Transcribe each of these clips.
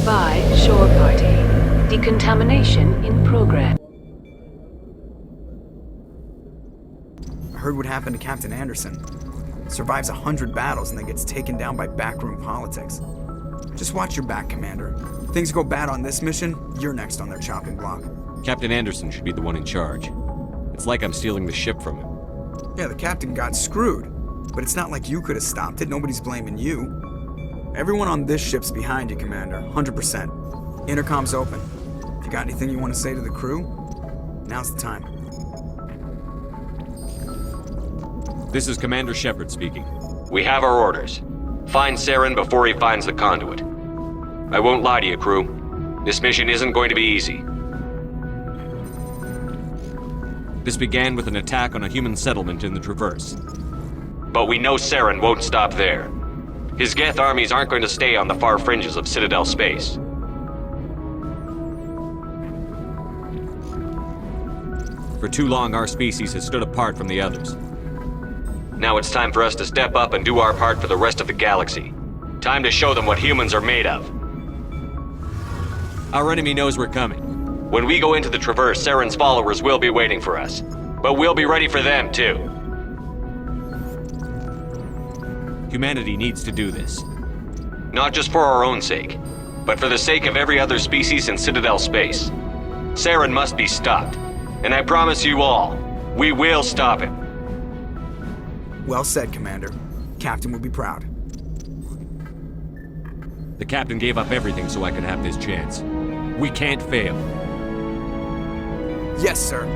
Nearby shore party. Decontamination in progress. I heard what happened to Captain Anderson. Survives 100 battles and then gets taken down by backroom politics. Just watch your back, Commander. Things go bad on this mission, you're next on their chopping block. Captain Anderson should be the one in charge. It's like I'm stealing the ship from him. Yeah, the captain got screwed. But it's not like you could have stopped it. Nobody's blaming you. Everyone on this ship's behind you, Commander. 100%. Intercom's open. If you got anything you want to say to the crew, now's the time. This is Commander Shepard speaking. We have our orders. Find Saren before he finds the conduit. I won't lie to you, crew. This mission isn't going to be easy. This began with an attack on a human settlement in the Traverse. But we know Saren won't stop there. His Geth armies aren't going to stay on the far fringes of Citadel space. For too long, our species has stood apart from the others. Now it's time for us to step up and do our part for the rest of the galaxy. Time to show them what humans are made of. Our enemy knows we're coming. When we go into the Traverse, Saren's followers will be waiting for us. But we'll be ready for them, too. Humanity needs to do this. Not just for our own sake, but for the sake of every other species in Citadel space. Saren must be stopped. And I promise you all, we will stop him. Well said, Commander. Captain will be proud. The captain gave up everything so I could have this chance. We can't fail. Yes, sir.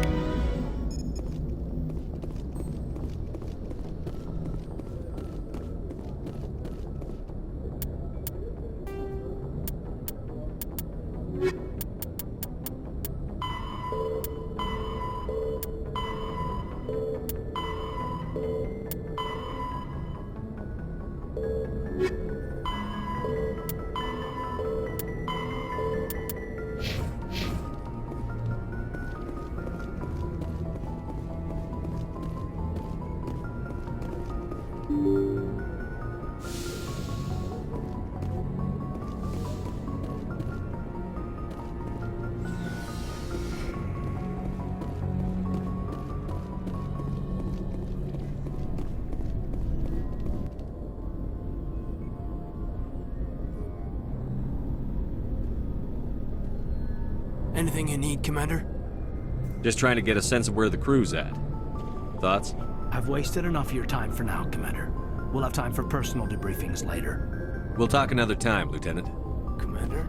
Anything you need, Commander? Just trying to get a sense of where the crew's at. Thoughts? I've wasted enough of your time for now, Commander. We'll have time for personal debriefings later. We'll talk another time, Lieutenant. Commander?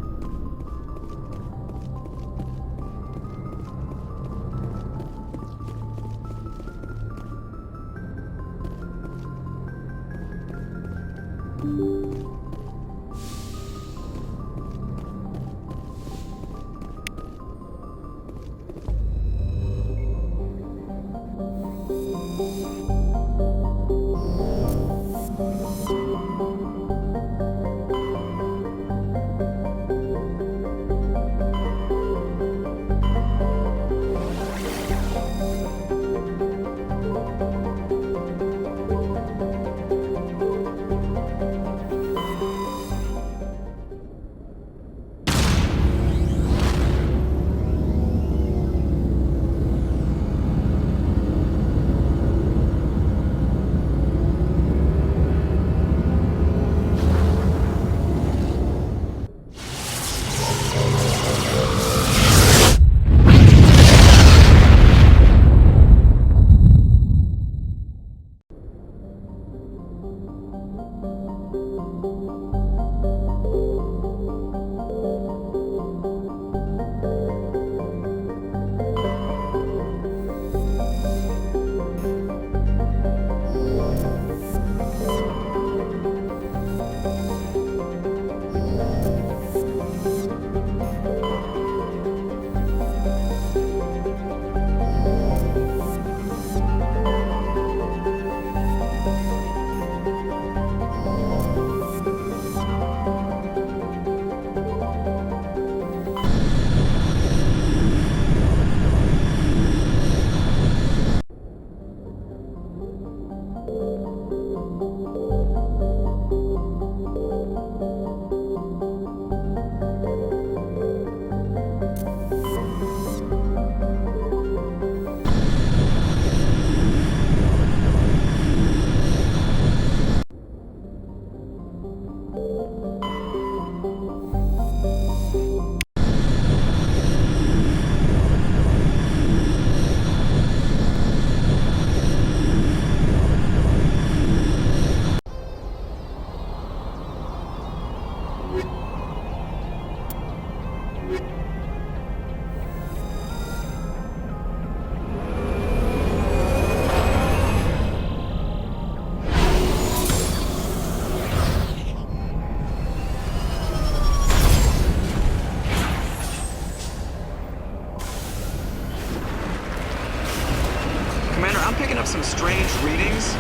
picking up some strange readings.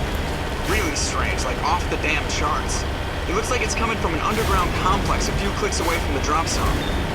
Really strange, like off the damn charts. It looks like it's coming from an underground complex a few clicks away from the drop zone.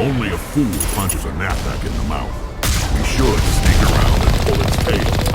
Only a fool punches a knapsack in the mouth. We should sneak around and pull its tail.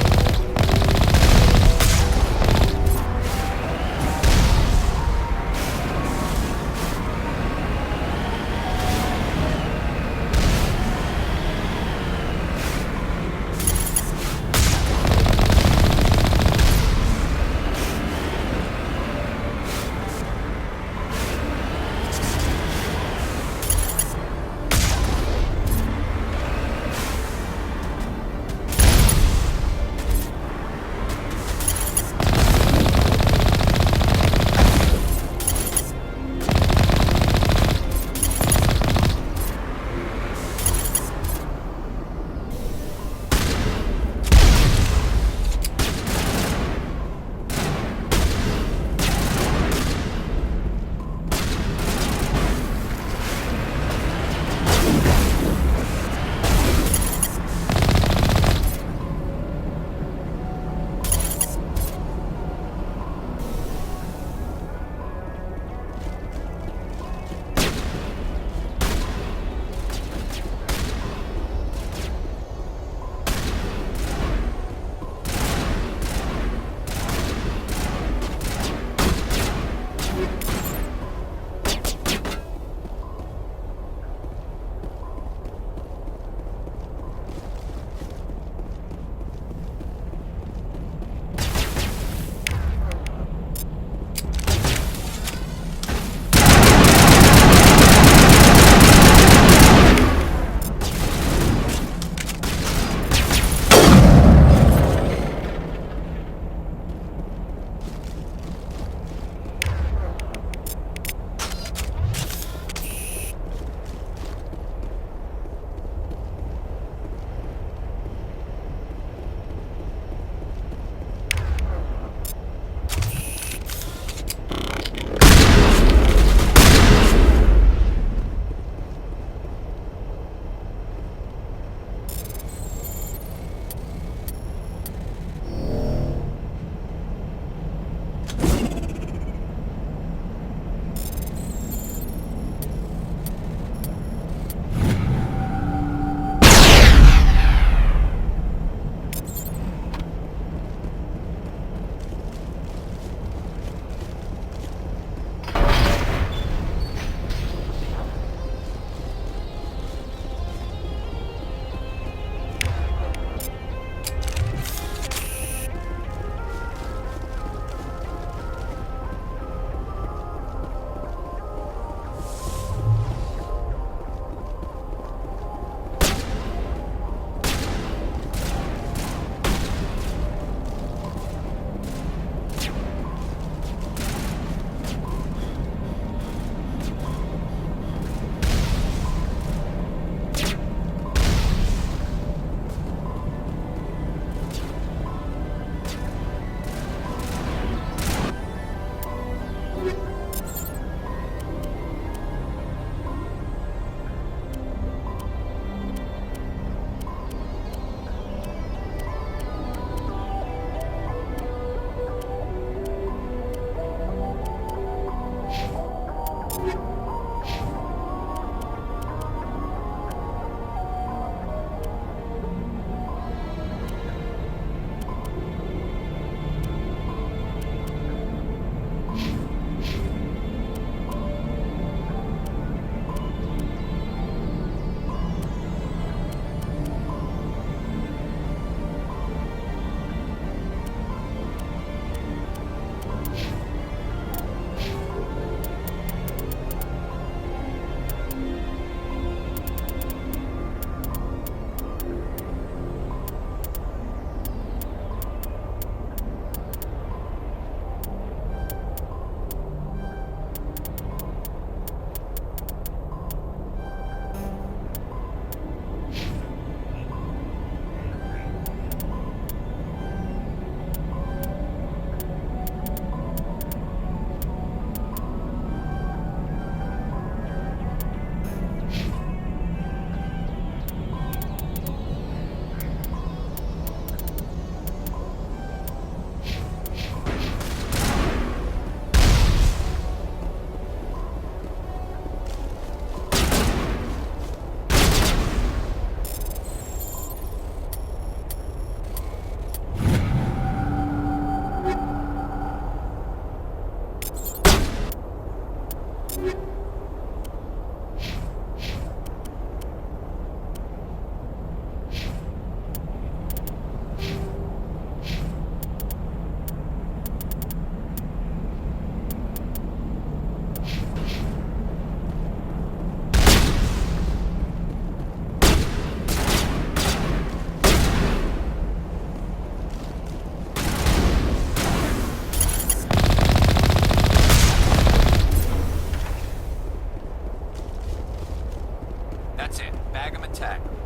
That's it. Bag 'em and tag 'em.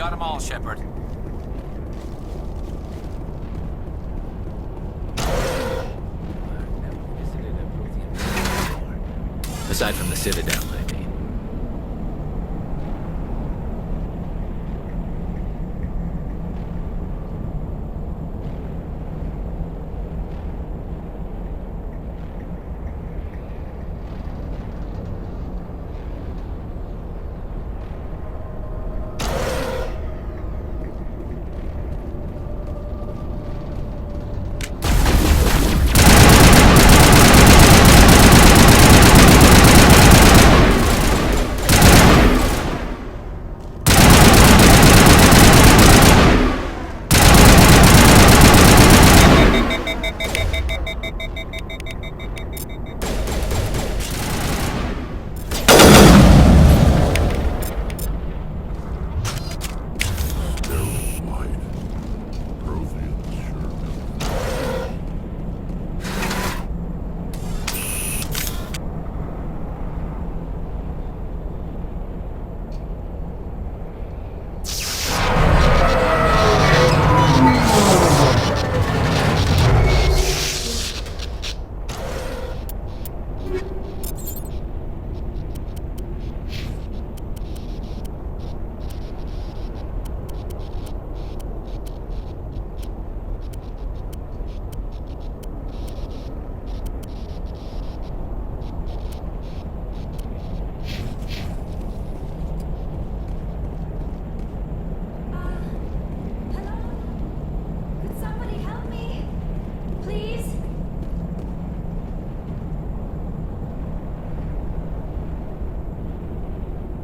got them all, Shepard. Aside from the Citadel, I mean.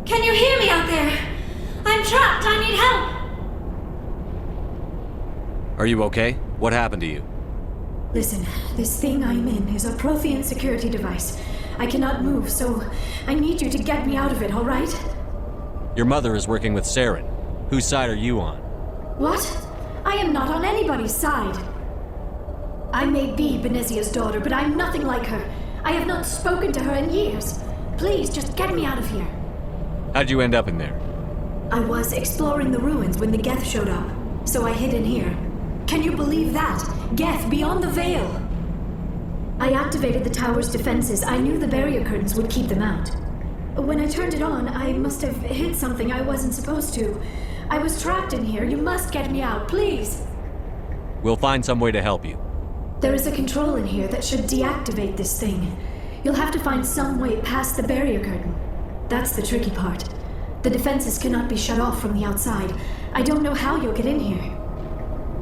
Can you hear me out there? I'm trapped. I need help. Are you okay? What happened to you? Listen, this thing I'm in is a Prothean security device. I cannot move, so I need you to get me out of it, all right? Your mother is working with Saren. Whose side are you on? What? I am not on anybody's side. I may be Benezia's daughter, but I'm nothing like her. I have not spoken to her in years. Please, just get me out of here. How'd you end up in there? I was exploring the ruins when the Geth showed up, so I hid in here. Can you believe that? Geth beyond the veil! I activated the tower's defenses. I knew the barrier curtains would keep them out. When I turned it on, I must have hit something I wasn't supposed to. I was trapped in here. You must get me out, please! We'll find some way to help you. There is a control in here that should deactivate this thing. You'll have to find some way past the barrier curtain. That's the tricky part. The defenses cannot be shut off from the outside. I don't know how you'll get in here.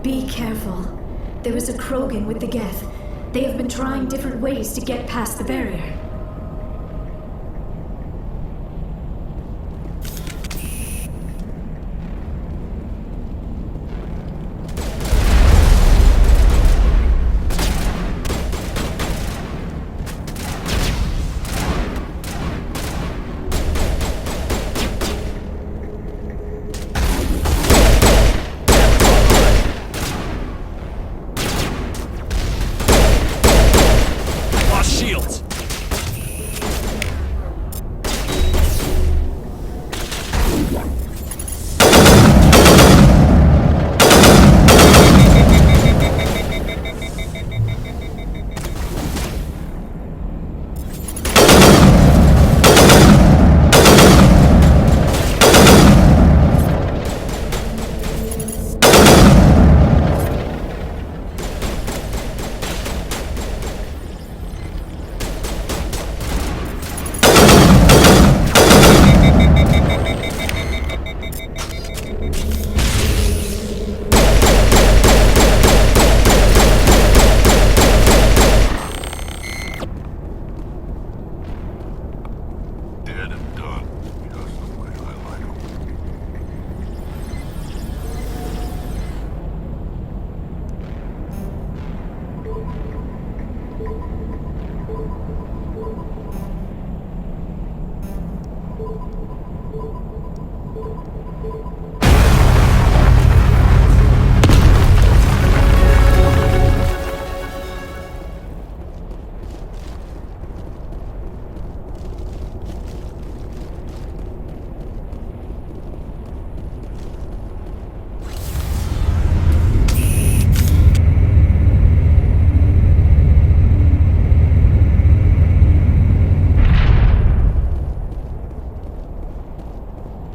Be careful. There is a Krogan with the Geth. They have been trying different ways to get past the barrier.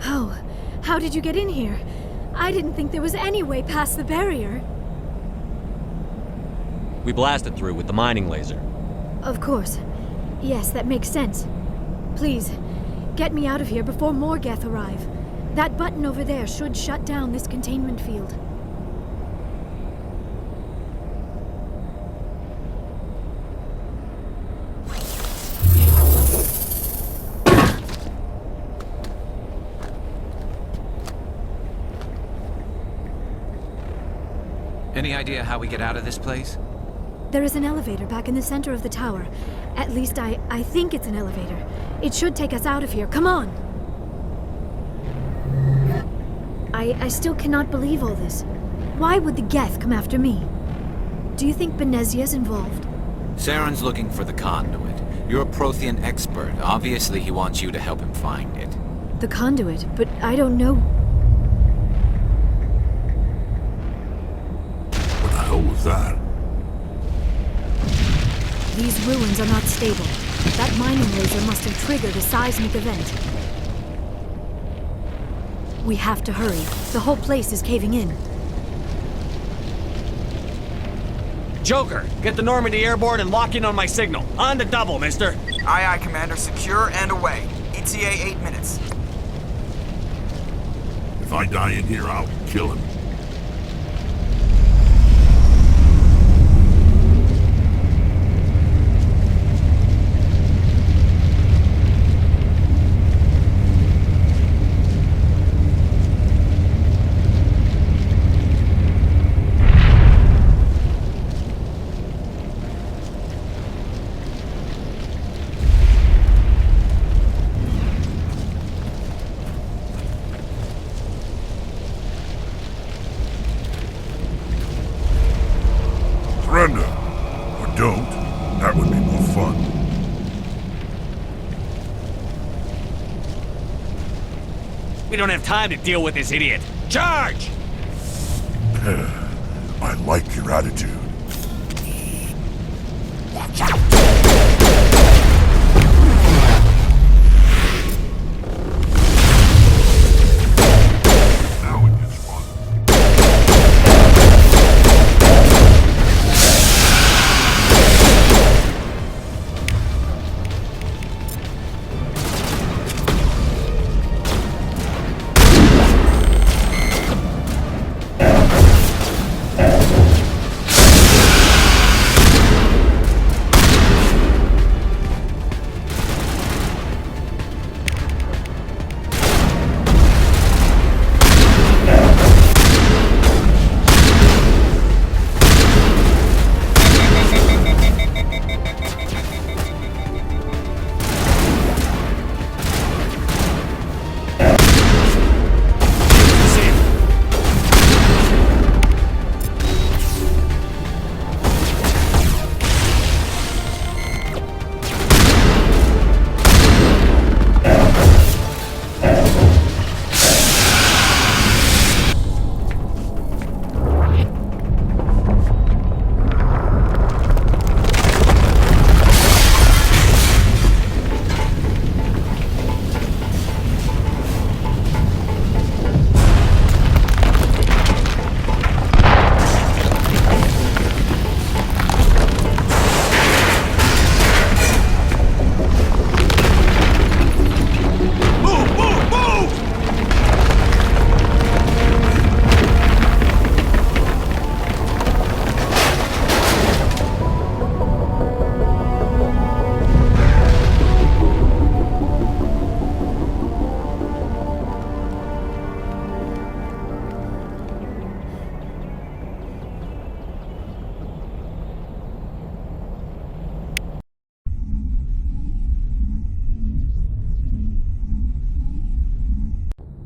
Oh, how did you get in here? I didn't think there was any way past the barrier. We blasted through with the mining laser. Of course. Yes, that makes sense. Please, get me out of here before more Geth arrive. That button over there should shut down this containment field. Any idea how we get out of this place? There is an elevator back in the center of the tower. At least I think it's an elevator. It should take us out of here. Come on! I still cannot believe all this. Why would the Geth come after me? Do you think Benezia's involved? Saren's looking for the conduit. You're a Prothean expert. Obviously, he wants you to help him find it. The conduit, but I don't know. What the hell was that? These ruins are not stable. That mining laser must have triggered a seismic event. We have to hurry. The whole place is caving in. Joker, get the Normandy airborne and lock in on my signal. On the double, mister. Aye, aye, Commander. Secure and away. ETA 8 minutes. If I die in here, I'll kill him. Surrender. Or don't. That would be more fun. We don't have time to deal with this idiot. Charge! I like your attitude. Now it gets fun.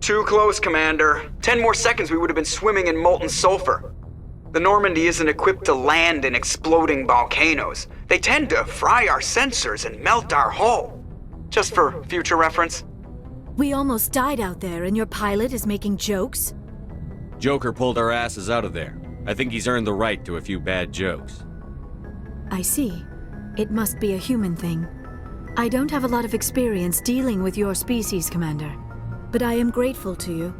Too close, Commander. 10 more seconds we would have been swimming in molten sulfur. The Normandy isn't equipped to land in exploding volcanoes. They tend to fry our sensors and melt our hull. Just for future reference. We almost died out there, and your pilot is making jokes? Joker pulled our asses out of there. I think he's earned the right to a few bad jokes. I see. It must be a human thing. I don't have a lot of experience dealing with your species, Commander. But I am grateful to you.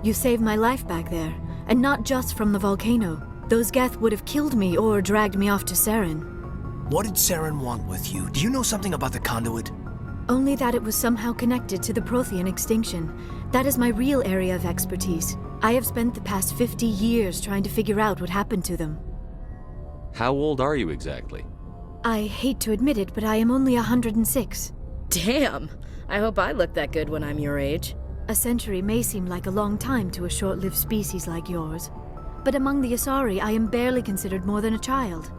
You saved my life back there, and not just from the volcano. Those Geth would have killed me or dragged me off to Saren. What did Saren want with you? Do you know something about the conduit? Only that it was somehow connected to the Prothean extinction. That is my real area of expertise. I have spent the past 50 years trying to figure out what happened to them. How old are you exactly? I hate to admit it, but I am only 106. Damn! I hope I look that good when I'm your age. A century may seem like a long time to a short-lived species like yours, but among the Asari, I am barely considered more than a child.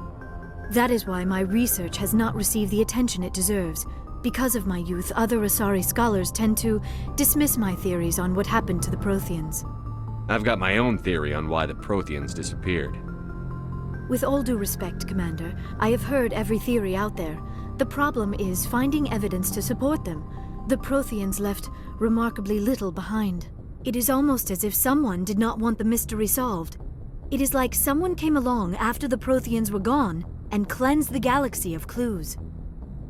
That is why my research has not received the attention it deserves. Because of my youth, other Asari scholars tend to dismiss my theories on what happened to the Protheans. I've got my own theory on why the Protheans disappeared. With all due respect, Commander, I have heard every theory out there. The problem is finding evidence to support them. The Protheans left remarkably little behind. It is almost as if someone did not want the mystery solved. It is like someone came along after the Protheans were gone and cleansed the galaxy of clues.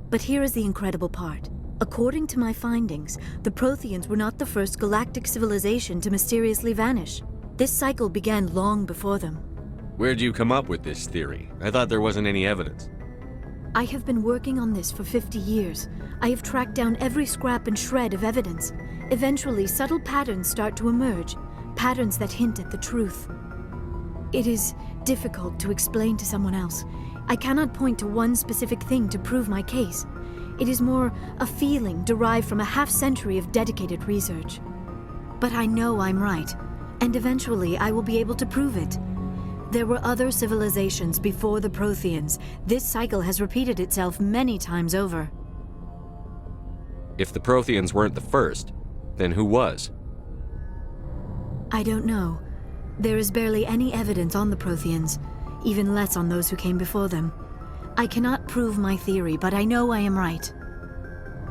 But here is the incredible part. According to my findings, the Protheans were not the first galactic civilization to mysteriously vanish. This cycle began long before them. Where'd you come up with this theory? I thought there wasn't any evidence. I have been working on this for 50 years. I have tracked down every scrap and shred of evidence. Eventually, subtle patterns start to emerge, patterns that hint at the truth. It is difficult to explain to someone else. I cannot point to one specific thing to prove my case. It is more a feeling derived from a half-century of dedicated research. But I know I'm right, and eventually I will be able to prove it. There were other civilizations before the Protheans. This cycle has repeated itself many times over. If the Protheans weren't the first, then who was? I don't know. There is barely any evidence on the Protheans, even less on those who came before them. I cannot prove my theory, but I know I am right.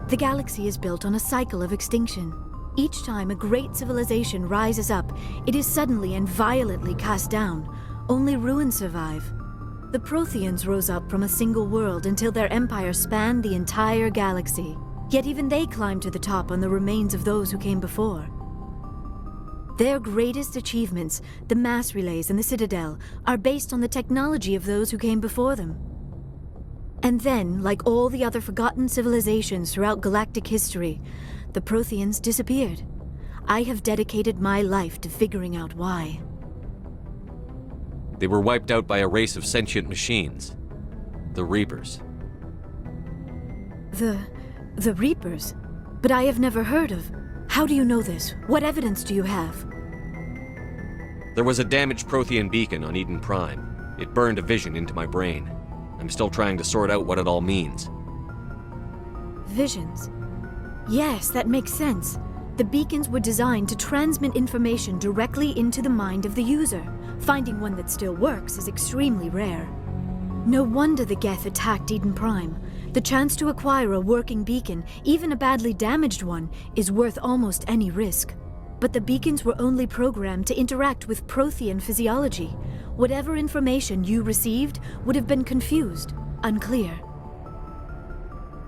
The galaxy is built on a cycle of extinction. Each time a great civilization rises up, it is suddenly and violently cast down. Only ruins survive. The Protheans rose up from a single world until their empire spanned the entire galaxy. Yet even they climbed to the top on the remains of those who came before. Their greatest achievements, the mass relays and the Citadel, are based on the technology of those who came before them. And then, like all the other forgotten civilizations throughout galactic history, the Protheans disappeared. I have dedicated my life to figuring out why. They were wiped out by a race of sentient machines. The Reapers. The Reapers? But I have never heard of. How do you know this? What evidence do you have? There was a damaged Prothean beacon on Eden Prime. It burned a vision into my brain. I'm still trying to sort out what it all means. Visions. Yes, that makes sense. The beacons were designed to transmit information directly into the mind of the user. Finding one that still works is extremely rare. No wonder the Geth attacked Eden Prime. The chance to acquire a working beacon, even a badly damaged one, is worth almost any risk. But the beacons were only programmed to interact with Prothean physiology. Whatever information you received would have been confused, unclear.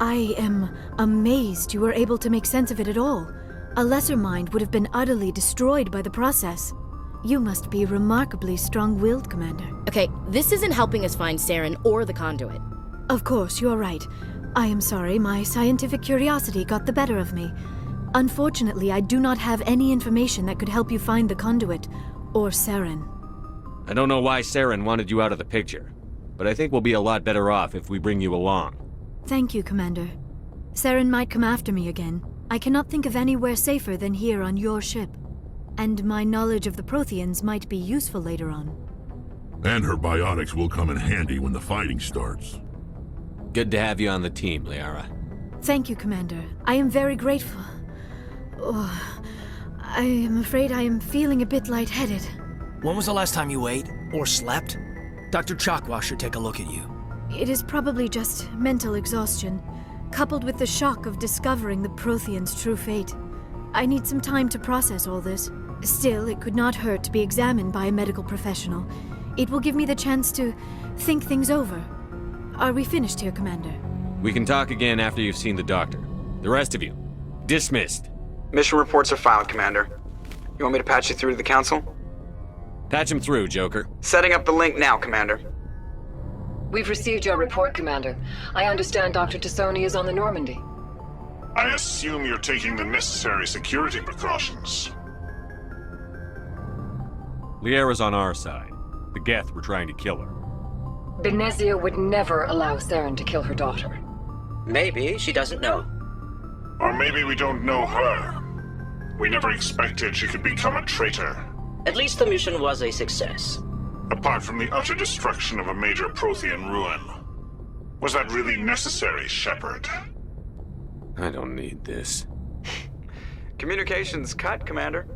I am amazed you were able to make sense of it at all. A lesser mind would have been utterly destroyed by the process. You must be remarkably strong-willed, Commander. Okay, this isn't helping us find Saren or the conduit. Of course, you're right. I am sorry, my scientific curiosity got the better of me. Unfortunately, I do not have any information that could help you find the conduit, or Saren. I don't know why Saren wanted you out of the picture, but I think we'll be a lot better off if we bring you along. Thank you, Commander. Saren might come after me again. I cannot think of anywhere safer than here on your ship. And my knowledge of the Protheans might be useful later on. And her biotics will come in handy when the fighting starts. Good to have you on the team, Liara. Thank you, Commander. I am very grateful. Oh, I am afraid I am feeling a bit lightheaded. When was the last time you ate or slept? Dr. Chakwa should take a look at you. It is probably just mental exhaustion, coupled with the shock of discovering the Protheans' true fate. I need some time to process all this. Still, it could not hurt to be examined by a medical professional. It will give me the chance to think things over. Are we finished here, Commander? We can talk again after you've seen the doctor. The rest of you, dismissed. Mission reports are filed, Commander. You want me to patch you through to the Council? Patch him through, Joker. Setting up the link now, Commander. We've received your report, Commander. I understand Dr. Tassoni is on the Normandy. I assume you're taking the necessary security precautions. Liara's on our side. The Geth were trying to kill her. Benezia would never allow Saren to kill her daughter. Maybe she doesn't know. Or maybe we don't know her. We never expected she could become a traitor. At least the mission was a success. Apart from the utter destruction of a major Prothean ruin. Was that really necessary, Shepard? I don't need this. Communications cut, Commander.